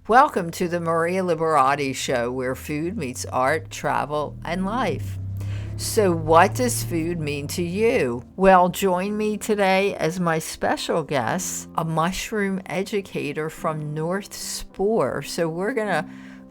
Welcome to the Maria Liberati Show, where food meets art, travel, and life. So, what does food mean to you? Well, join me today as my special guest, a mushroom educator from North Spore. So, we're going to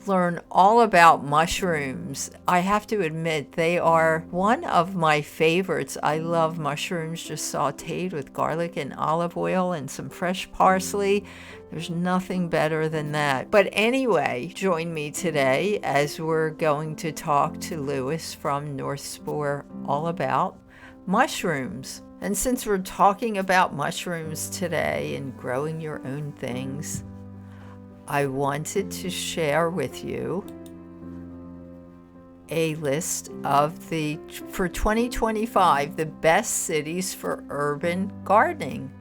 learn all about mushrooms. I have to admit, they are one of my favorites. I love mushrooms just sauteed with garlic and olive oil and some fresh parsley. There's nothing better than that. But anyway, join me today as we're going to talk to Louis from North Spore all about mushrooms. And since we're talking about mushrooms today and growing your own things, I wanted to share with you a list of for 2025, the best cities for urban gardening.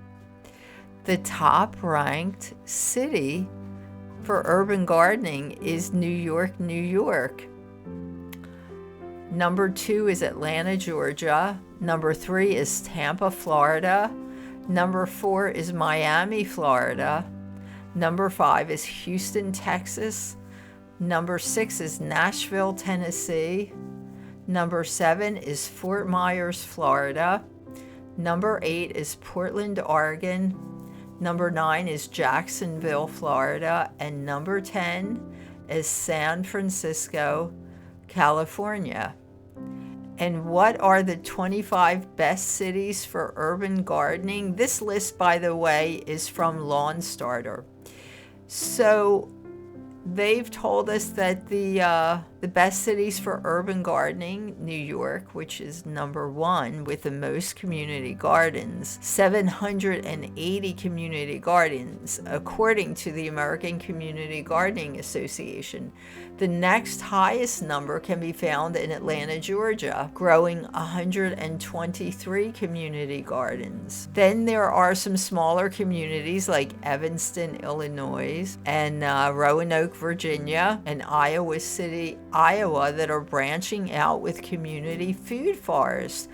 The top ranked city for urban gardening is New York, New York. Number 2 is Atlanta, Georgia. Number 3 is Tampa, Florida. Number 4 is Miami, Florida. Number 5 is Houston, Texas. Number 6 is Nashville, Tennessee. Number 7 is Fort Myers, Florida. Number 8 is Portland, Oregon. Number 9 is Jacksonville, Florida. And number 10 is San Francisco, California. And what are the 25 best cities for urban gardening? This list, by the way, is from Lawn Starter. So they've told us that the best cities for urban gardening, New York, which is number 1 with the most community gardens, 780 community gardens, according to the American Community Gardening Association. The next highest number can be found in Atlanta, Georgia, growing 123 community gardens. Then there are some smaller communities like Evanston, Illinois, and Roanoke, Virginia, and Iowa City, Iowa, that are branching out with community food forests.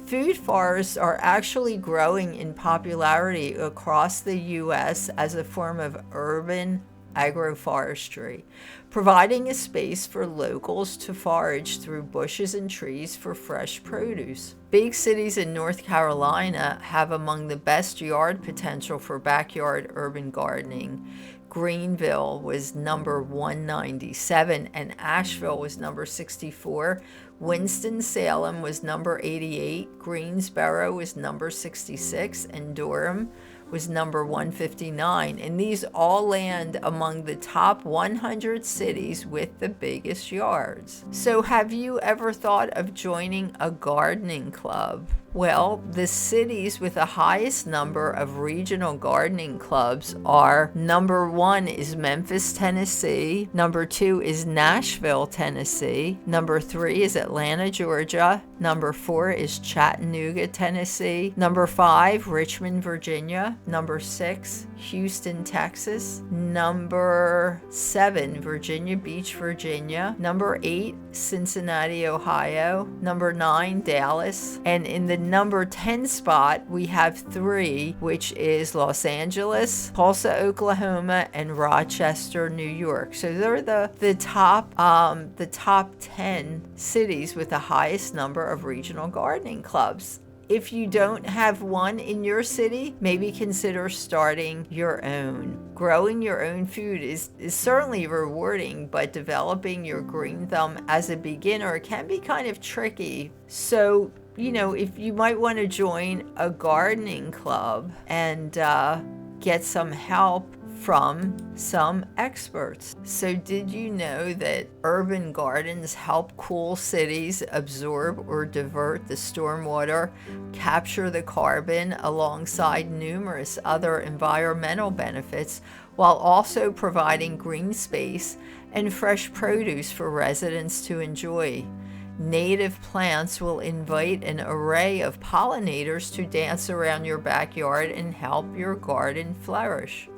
Food forests are actually growing in popularity across the U.S. as a form of urban agroforestry, providing a space for locals to forage through bushes and trees for fresh produce. Big cities in North Carolina have among the best yard potential for backyard urban gardening. Greenville was number 197 and Asheville was number 64. Winston-Salem was number 88. Greensboro was number 66 and Durham was number 159, and these all land among the top 100 cities with the biggest yards. So have you ever thought of joining a gardening club? Well, the cities with the highest number of regional gardening clubs are: number 1 is Memphis, Tennessee. Number 2 is Nashville, Tennessee. Number 3 is Atlanta, Georgia. Number 4 is Chattanooga, Tennessee. Number 5, Richmond, Virginia. Number 6, Houston, Texas. Number 7, Virginia Beach, Virginia. Number 8, Cincinnati, Ohio. Number 9, Dallas. And in the number 10 spot, we have 3, which is Los Angeles, Tulsa, Oklahoma, and Rochester, New York. So they're the top 10 cities with the highest number of regional gardening clubs. If you don't have one in your city, maybe consider starting your own. Growing your own food is certainly rewarding, but developing your green thumb as a beginner can be kind of tricky. So, if you might want to join a gardening club and get some help from some experts. So did you know that urban gardens help cool cities absorb or divert the stormwater, capture the carbon alongside numerous other environmental benefits, while also providing green space and fresh produce for residents to enjoy? Native plants will invite an array of pollinators to dance around your backyard and help your garden flourish.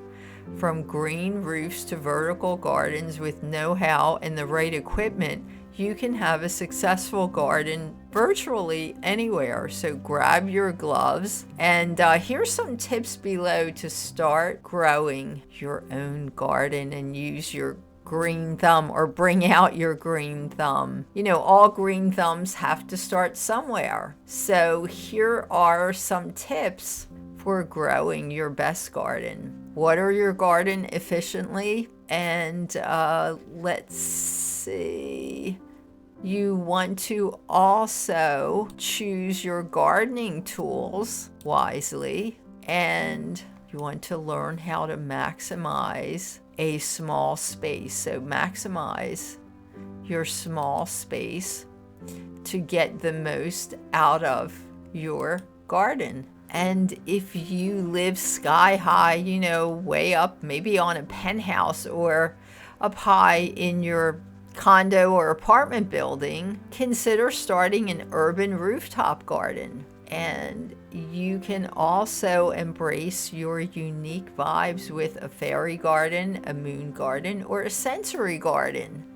From green roofs to vertical gardens with know-how and the right equipment, you can have a successful garden virtually anywhere. So grab your gloves, and here's some tips below to start growing your own garden and use your green thumb, or bring out your green thumb. You know, all green thumbs have to start somewhere. So here are some tips for growing your best garden. Water your garden efficiently, and let's see. You want to also choose your gardening tools wisely, and you want to learn how to maximize a small space. So maximize your small space to get the most out of your garden. And if you live sky high, you know, way up, maybe on a penthouse or up high in your condo or apartment building, consider starting an urban rooftop garden. And you can also embrace your unique vibes with a fairy garden, a moon garden, or a sensory garden.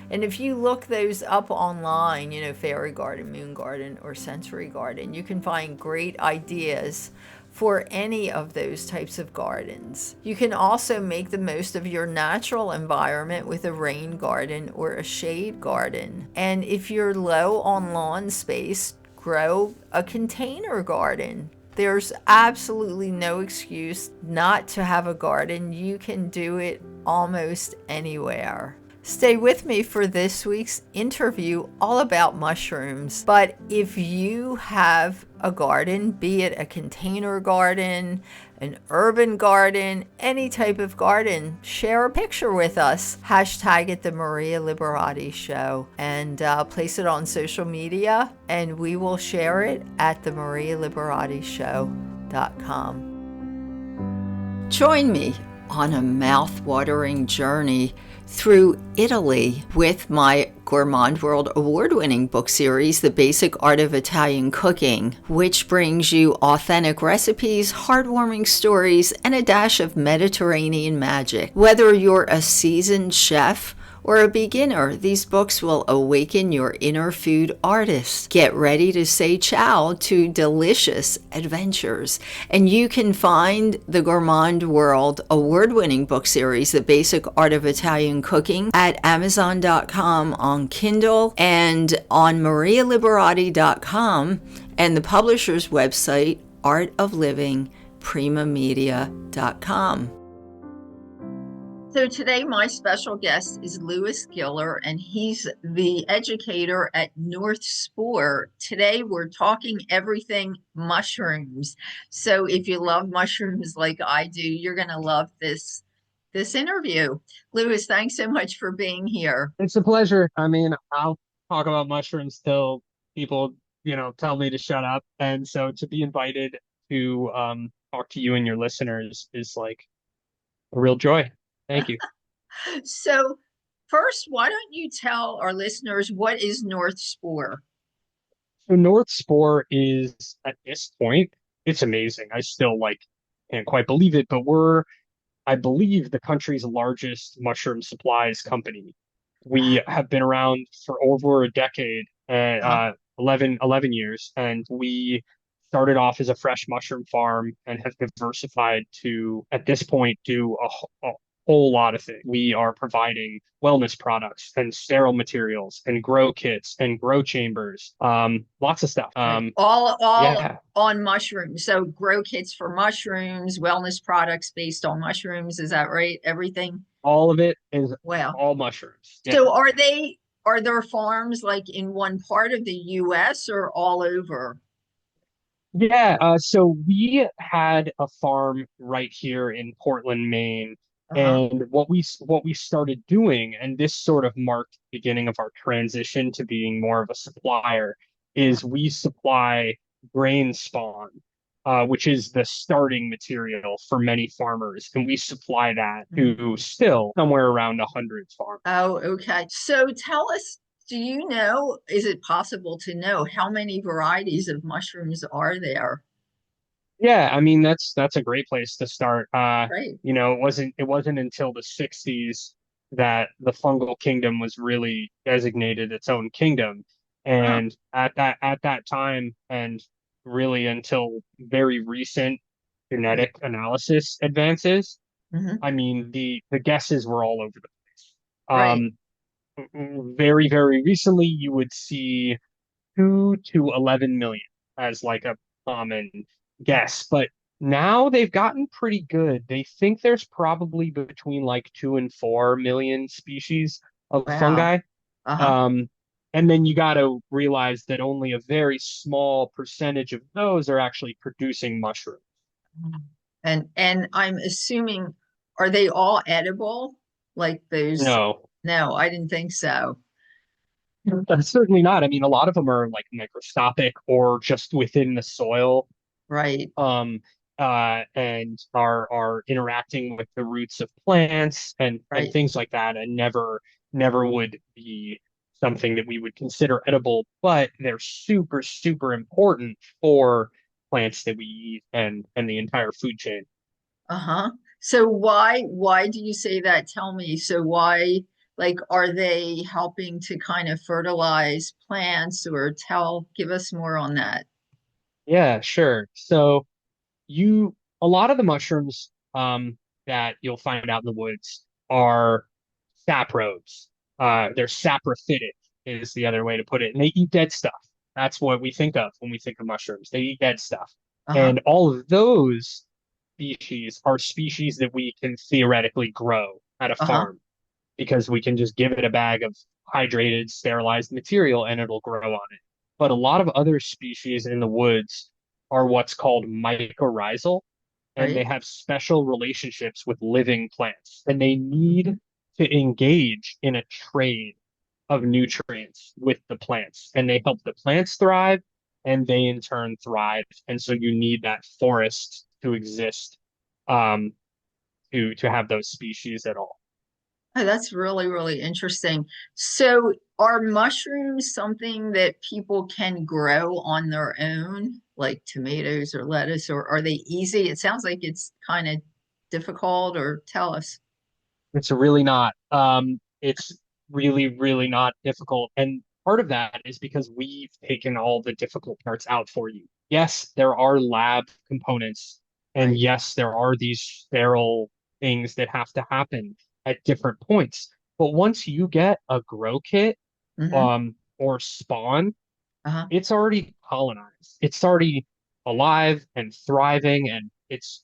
And if you look those up online, you know, fairy garden, moon garden, or sensory garden, you can find great ideas for any of those types of gardens. You can also make the most of your natural environment with a rain garden or a shade garden. And if you're low on lawn space, grow a container garden. There's absolutely no excuse not to have a garden. You can do it almost anywhere. Stay with me for this week's interview all about mushrooms. But if you have a garden, be it a container garden, an urban garden, any type of garden, share a picture with us. Hashtag it the Maria Liberati Show, and place it on social media, and we will share it at the marialiberatishow.com. Join me on a mouth-watering journey through Italy with my Gourmand World Award-winning book series, The Basic Art of Italian Cooking, which brings you authentic recipes, heartwarming stories, and a dash of Mediterranean magic. Whether you're a seasoned chef or a beginner, these books will awaken your inner food artist. Get ready to say ciao to delicious adventures. And you can find the Gourmand World award-winning book series, The Basic Art of Italian Cooking, at Amazon.com on Kindle and on marialiberati.com, and the publisher's website, artoflivingprimamedia.com. So today my special guest is Louis Giller, and he's the educator at North Spore. Today we're talking everything mushrooms. So if you love mushrooms like I do, you're going to love this interview. Louis, thanks so much for being here. It's a pleasure. I mean, I'll talk about mushrooms till people, tell me to shut up. And so to be invited to talk to you and your listeners is like a real joy. Thank you. So first, why don't you tell our listeners, what is North Spore? So North Spore is at this point, it's amazing. I still can't quite believe it, but I believe, the country's largest mushroom supplies company. We have been around for over a decade, Uh-huh. 11 years, and we started off as a fresh mushroom farm and have diversified to, at this point, do a whole lot of things. We are providing wellness products and sterile materials and grow kits and grow chambers, lots of stuff. Right. All Yeah, on mushrooms. So grow kits for mushrooms, wellness products based on mushrooms. Is that right? Everything? all of it is Well, all mushrooms. Yeah. so are there farms like in one part of the US or all over? Yeah, so we had a farm right here in Portland, Maine, Uh-huh. and what we started doing, and this sort of marked the beginning of our transition to being more of a supplier, is we supply grain spawn, which is the starting material for many farmers, and we supply that Mhm. to still somewhere around 100 farmers. Oh, okay. So tell us, do you know, is it possible to know how many varieties of mushrooms are there? Yeah, I mean that's a great place to start. Right. It wasn't until the 60s. that the fungal kingdom was really designated its own kingdom. Uh-huh. And at that time, and really until very recent Right. genetic analysis advances, Hmm. I mean, the guesses were all over the place. Right. Very, very recently, you would see 2 to 11 million as like a common guess, but now they've gotten pretty good. They think there's probably between like 2 and 4 million species of Wow. fungi. Uh-huh. Um, and then you got to realize that only a very small percentage of those are actually producing mushrooms. And I'm assuming, are they all edible? Like those? No, No, I didn't think so. that's certainly not. I mean, a lot of them are like microscopic or just within the soil, Right. um, and are interacting with the roots of plants and Right. things like that, and never would be something that we would consider edible, but they're super, super important for plants that we eat and the entire food chain. Uh-huh. So why do you say that? Tell me. So why, like, are they helping to kind of fertilize plants or give us more on that? Yeah, sure. So you a lot of the mushrooms that you'll find out in the woods are saprobes. They're saprophytic is the other way to put it. And they eat dead stuff. That's what we think of when we think of mushrooms. They eat dead stuff. Uh-huh. And all of those species are species that we can theoretically grow at a Uh-huh. farm because we can just give it a bag of hydrated, sterilized material and it'll grow on it. But a lot of other species in the woods are what's called mycorrhizal, and they Right. have special relationships with living plants, and they need to engage in a trade of nutrients with the plants, and they help the plants thrive, and they in turn thrive. And so you need that forest to exist, um, to have those species at all. Oh, that's really, really interesting. So are mushrooms something that people can grow on their own, like tomatoes or lettuce, or are they easy? It sounds like it's kind of difficult, or tell us. It's really not. It's really, really not difficult. And part of that is because we've taken all the difficult parts out for you. Yes, there are lab components, and Right. yes, there are these sterile things that have to happen at different points. But once you get a grow kit, Mm-hmm. or spawn, Uh-huh. it's already colonized. It's already alive and thriving, and it's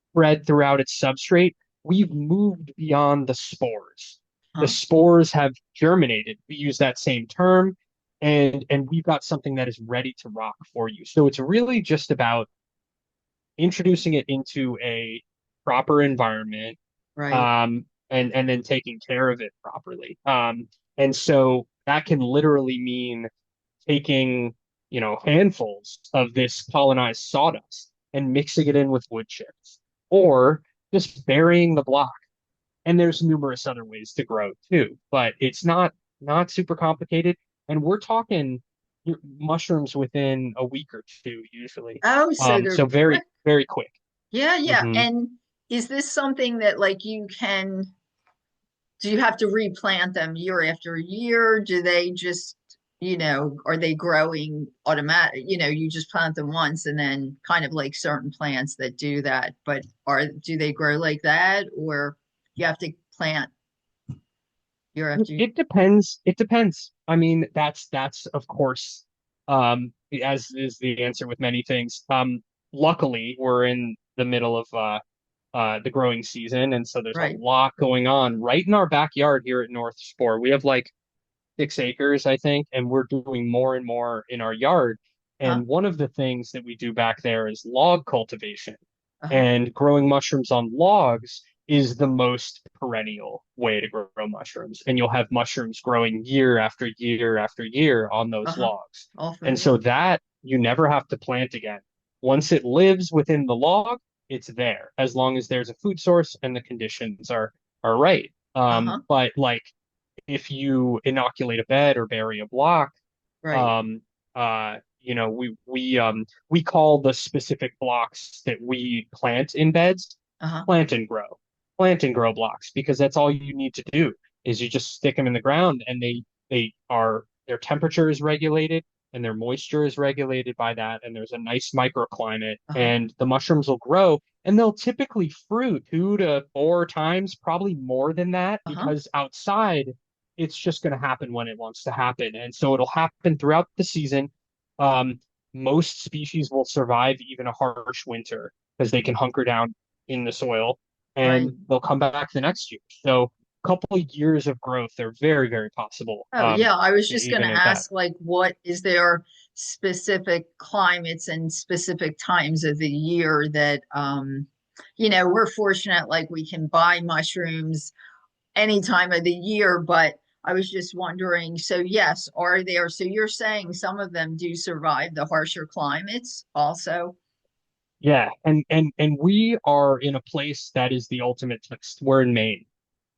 spread throughout its substrate. We've moved beyond the spores. The Uh-huh. spores have germinated. We use that same term, and we've got something that is ready to rock for you. So it's really just about introducing it into a proper environment, Right. and then taking care of it properly. And so that can literally mean taking, handfuls of this colonized sawdust and mixing it in with wood chips, or just burying the block. And there's numerous other ways to grow too, but it's not super complicated. And we're talking mushrooms within a week or two usually. Oh, so they're So very, quick. very quick. Yeah, yeah. Hmm. And is this something that like do you have to replant them year after year? Do they just, are they growing automatic? You just plant them once and then kind of like certain plants that do that, but do they grow like that or you have to plant year after year? It depends. It depends. I mean, that's of course, as is the answer with many things. Luckily, we're in the middle of the growing season, and so there's a Right. lot going on right in our backyard here at North Spore. We have like 6 acres, I think, and we're doing more and more in our yard. Huh? And one of the things that we do back there is log cultivation. Uh-huh. And growing mushrooms on logs is the most perennial way to grow mushrooms. And you'll have mushrooms growing year after year after year on those Uh-huh. logs. All And so familiar. that you never have to plant again. Once it lives within the log, it's there as long as there's a food source and the conditions are right. Uh-huh. But like if you inoculate a bed or bury a block, Right. um, we call the specific blocks that we plant in beds Uh-huh. plant and grow. plant and grow blocks because that's all you need to do is you just stick them in the ground and they are their temperature is regulated and their moisture is regulated by that and there's a nice microclimate Uh-huh. and the mushrooms will grow and they'll typically fruit 2 to 4 times, probably more than that, Uh-huh. because outside it's just going to happen when it wants to happen. And so it'll happen throughout the season. Um, Most species will survive even a harsh winter because they can hunker down in the soil Right. and they'll come back the next year. So a couple of years of growth are very, very possible, Oh, yeah. I was just going even to at that. ask, like, what is there specific climates and specific times of the year that, we're fortunate, like, we can buy mushrooms any time of the year, but I was just wondering, so yes, are there, so you're saying some of them do survive the harsher climates also? Yeah, and we are in a place that is the ultimate test. We're in Maine.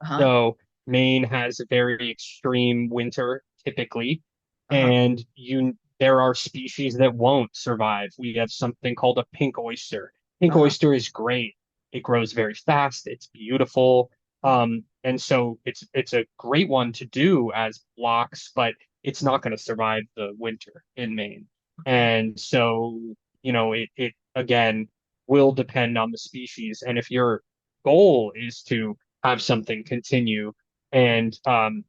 Uh-huh. So Maine has a very extreme winter typically, Uh-huh. and you there are species that won't survive. We have something called a pink oyster. Pink Uh-huh. oyster is great. It grows very fast. It's beautiful. And so it's a great one to do as blocks, but it's not going to survive the winter in Maine. Okay. And so, it again will depend on the species. And if your goal is to have something continue and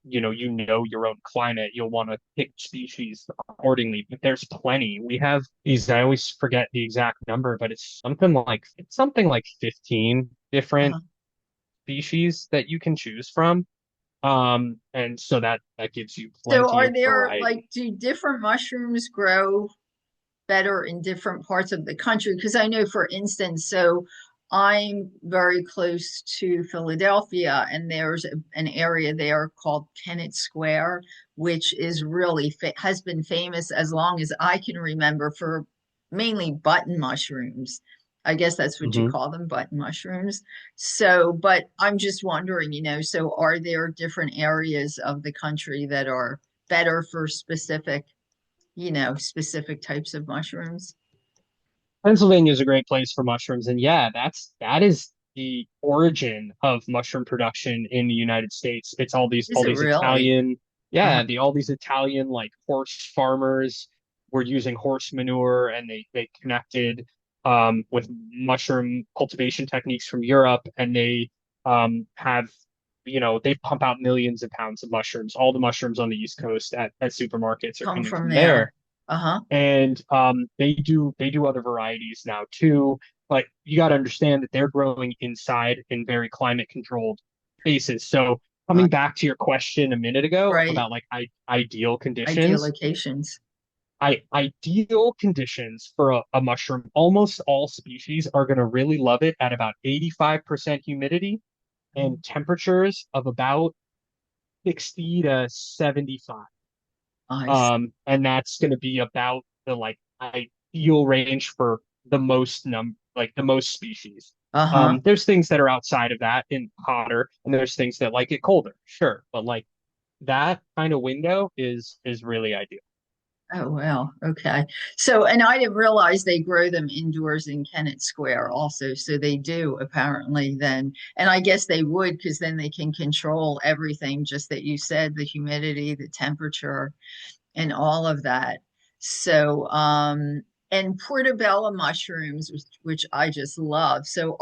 you know your own climate, you'll want to pick species accordingly. But there's plenty. We have these, I always forget the exact number, but it's something like 15 different Uh-huh. species that you can choose from. And so that gives you So plenty are of there, like, variety. do different mushrooms grow better in different parts of the country? Because I know, for instance, so I'm very close to Philadelphia, and there's an area there called Kennett Square, which is really has been famous as long as I can remember for mainly button mushrooms. I guess that's what you Mhm. call them, button mushrooms. So, but I'm just wondering, so are there different areas of the country that are better for specific types of mushrooms? Pennsylvania is a great place for mushrooms, and yeah, that is the origin of mushroom production in the United States. It's all these Is all it these really? Italian, Uh-huh. yeah, the all these Italian like horse farmers were using horse manure, and they connected with mushroom cultivation techniques from Europe, and have they pump out millions of pounds of mushrooms. All the mushrooms on the East Coast at supermarkets are Come coming from from there. there. Uh-huh. And they do other varieties now too. But you got to understand that they're growing inside in very climate controlled spaces. So coming Right. back to your question a minute ago Right. about like ideal Ideal conditions, locations. ideal conditions for a mushroom, almost all species are going to really love it at about 85% humidity and temperatures of about 60 to 75. I see. And that's going to be about the like ideal range for the most species. Uh-huh. There's things that are outside of that in hotter, and there's things that like it colder, sure, but like that kind of window is really ideal. Oh, well, okay. So, and I didn't realize they grow them indoors in Kennett Square also. So they do apparently then. And I guess they would, because then they can control everything, just that you said, the humidity, the temperature, and all of that. So, and portobello mushrooms, which I just love. So,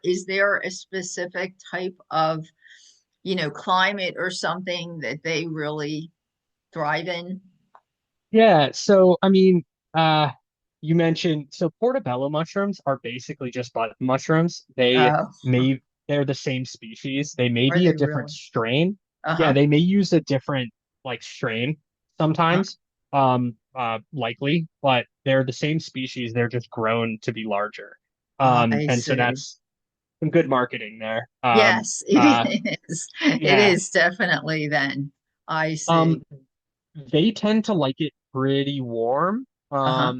is there a specific type of, climate or something that they really thrive in? Yeah, so I mean, uh, you mentioned so portobello mushrooms are basically just button mushrooms. Oh, They're the same species. They may are be a they different really? strain. Yeah, Uh-huh. they may use a different like strain Uh-huh. sometimes, likely, but they're the same species. They're just grown to be larger. I And so see. that's some good marketing there. Yes, it is. It Yeah. is definitely then. I Um, see. they tend to like it pretty warm. Uh-huh.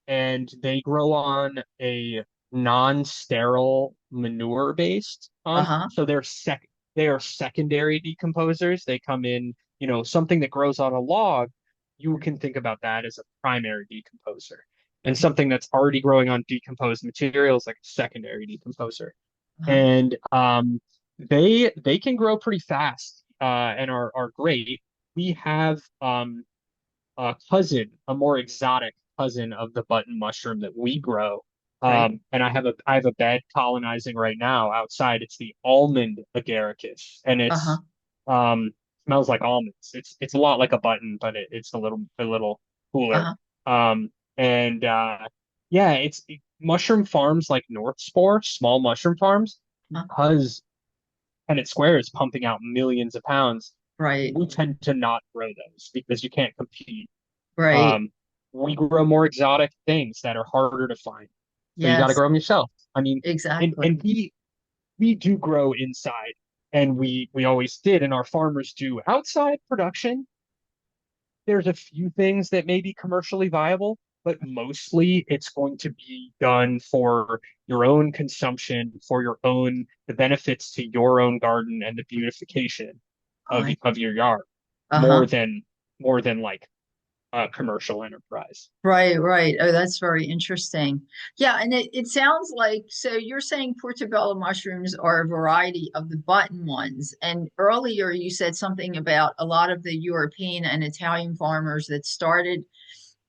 And they grow on a non-sterile manure based. Uh-huh. So they are secondary decomposers. They come in, something that grows on a log, you can think about that as a primary decomposer. And something that's already growing on decomposed materials like a secondary decomposer. Uh-huh. and they can grow pretty fast and are great. We have a cousin, a more exotic cousin of the button mushroom that we grow. Right. And I have a bed colonizing right now outside. It's the almond agaricus, and Uh-huh. um smells like almonds. It's a lot like a button, but it's a little cooler. Uh-huh. Um and yeah, mushroom farms like North Spore, small mushroom farms, Uh-huh. because Punnett Square is pumping out millions of pounds. Right. We tend to not grow those because you can't compete. Right. um, we grow more exotic things that are harder to find. So you got to Yes, grow them yourself. I mean, exactly. and we do grow inside, and we always did, and our farmers do outside production. There's a few things that may be commercially viable, but mostly it's going to be done for your own consumption, for your own the benefits to your own garden and the beautification Right. of your yard, Uh-huh. more than like a commercial enterprise. Right, right. Oh, that's very interesting. Yeah, and it sounds like so you're saying portobello mushrooms are a variety of the button ones. And earlier you said something about a lot of the European and Italian farmers that started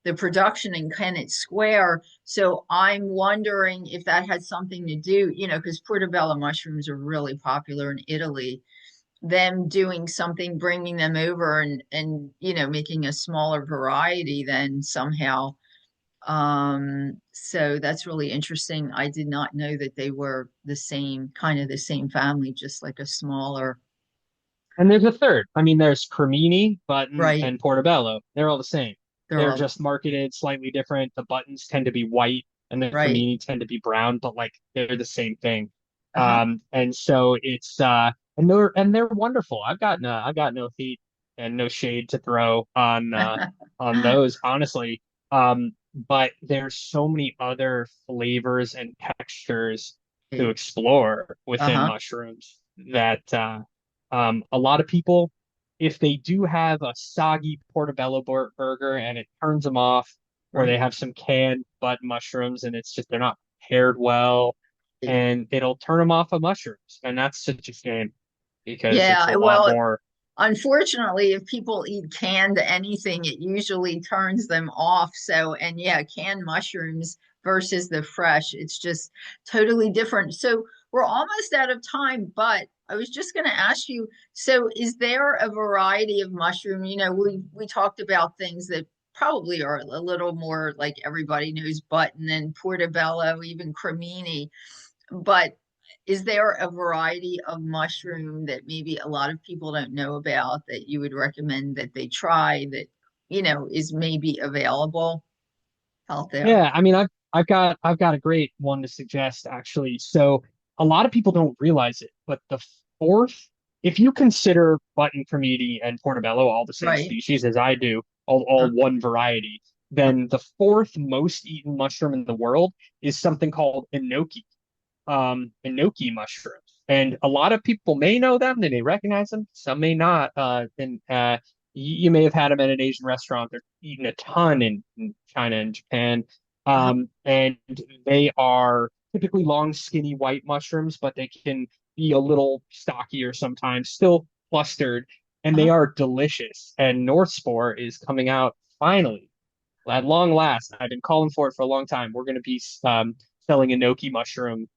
the production in Kennett Square. So I'm wondering if that had something to do, because portobello mushrooms are really popular in Italy, them doing something, bringing them over and making a smaller variety then somehow. So that's really interesting. I did not know that they were the same, kind of the same family, just like a smaller, And there's a third. I mean, there's Cremini, Button, right, and Portobello. They're all the same. they're They're all just marketed slightly different. The buttons tend to be white, and the right. Cremini tend to be brown, but like they're the same thing. Uh-huh. And so it's and they're wonderful. I've got no heat and no shade to throw on those, honestly. But there's so many other flavors and textures to explore within Uh-huh. mushrooms that a lot of people, if they do have a soggy portobello burger and it turns them off, or Right. they have some canned bud mushrooms and it's just they're not paired well, and it'll turn them off of mushrooms, and that's such a shame because it's a Yeah, lot well, more. unfortunately, if people eat canned anything, it usually turns them off. So, and yeah, canned mushrooms versus the fresh, it's just totally different. So, we're almost out of time, but I was just going to ask you, so is there a variety of mushroom? We talked about things that probably are a little more like everybody knows button and portobello, even cremini. But is there a variety of mushroom that maybe a lot of people don't know about that you would recommend that they try that, is maybe available out there? Yeah, I mean, I've got a great one to suggest actually. So a lot of people don't realize it, but the fourth, if you consider button cremini and portobello all the same Right. species as I do, Uh, all one variety, then the fourth most eaten mushroom in the world is something called enoki mushrooms. And a lot of people may know them, they may recognize them, some may not. And you may have had them at an Asian restaurant. They're eaten a ton in China and Japan. uh, And they are typically long, skinny white mushrooms, but they can be a little stockier sometimes, still clustered, and they uh, are delicious. And North Spore is coming out finally at long last. I've been calling for it for a long time. We're going to be selling enoki mushroom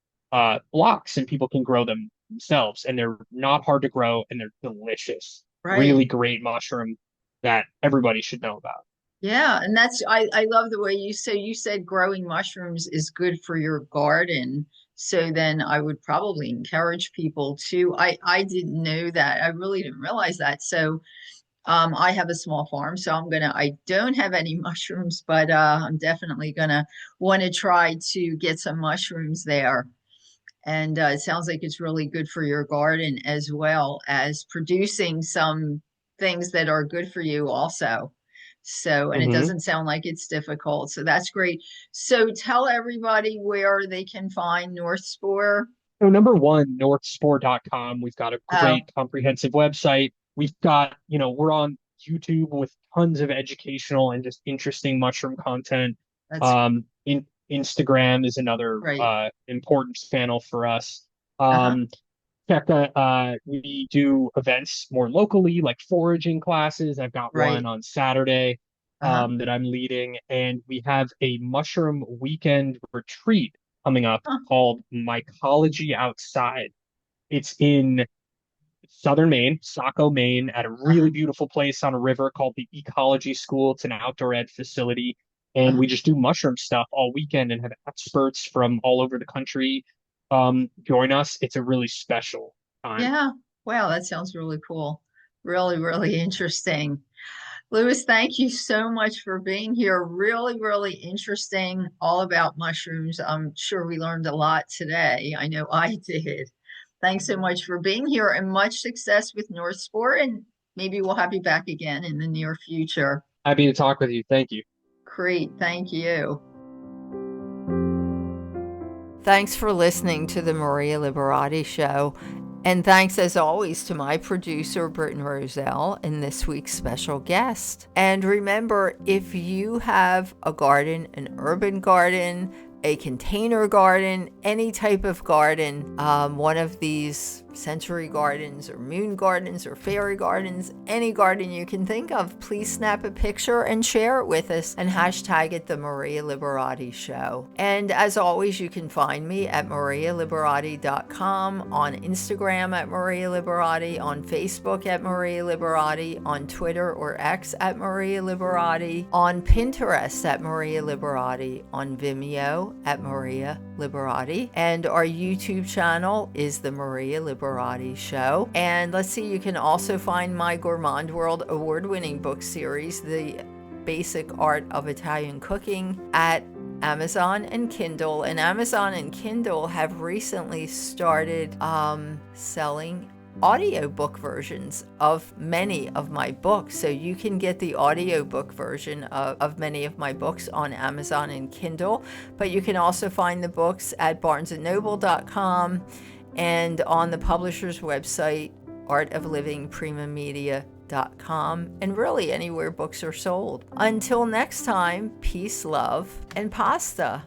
blocks, and people can grow them themselves. And they're not hard to grow, and they're delicious. right. Really great mushroom that everybody should know about. Yeah, and I love the way you said growing mushrooms is good for your garden. So then I would probably encourage people to I didn't know that. I really didn't realize that. So I have a small farm, so I don't have any mushrooms, but I'm definitely gonna want to try to get some mushrooms there. And it sounds like it's really good for your garden as well as producing some things that are good for you also. So, and it Hmm. doesn't sound like it's difficult. So that's great. So tell everybody where they can find North Spore. So number one, northspore.com. We've got a Oh, great comprehensive website. We've got, we're on YouTube with tons of educational and just interesting mushroom content. that's In Instagram is another great. important channel for us. Uh-huh. Um, we do events more locally, like foraging classes. I've got one Right. on Saturday Uh-huh. that I'm leading, and we have a mushroom weekend retreat coming up Huh. called Mycology Outside. It's in southern Maine, Saco, Maine, at a really Uh-huh. beautiful place on a river called the Ecology School. It's an outdoor ed facility. And Uh-huh. we just do mushroom stuff all weekend and have experts from all over the country join us. It's a really special time. Yeah. Wow, that sounds really cool. Really, really interesting. Louis, thank you so much for being here. Really, really interesting, all about mushrooms. I'm sure we learned a lot today. I know I did. Thanks so much for being here and much success with North Spore. And maybe we'll have you back again in the near future. Happy to talk with you. Thank you. Great. Thank you. Thanks for listening to the Maria Liberati Show. And thanks, as always, to my producer, Britton Roselle, and this week's special guest. And remember, if you have a garden, an urban garden, a container garden, any type of garden, one of these sensory gardens or moon gardens or fairy gardens, any garden you can think of, please snap a picture and share it with us and hashtag it the Maria Liberati Show. And as always, you can find me at marialiberati.com, on Instagram at Maria Liberati, on Facebook at Maria Liberati, on Twitter or X at Maria Liberati, on Pinterest at Maria Liberati, on Vimeo at Maria Liberati, and our YouTube channel is the Maria Liberati Show. And let's see, you can also find my Gourmand World award-winning book series, The Basic Art of Italian Cooking, at Amazon and Kindle. And Amazon and Kindle have recently started selling audiobook versions of many of my books. So you can get the audiobook version of many of my books on Amazon and Kindle, but you can also find the books at barnesandnoble.com and on the publisher's website, artoflivingprimamedia.com, and really anywhere books are sold. Until next time, peace, love, and pasta.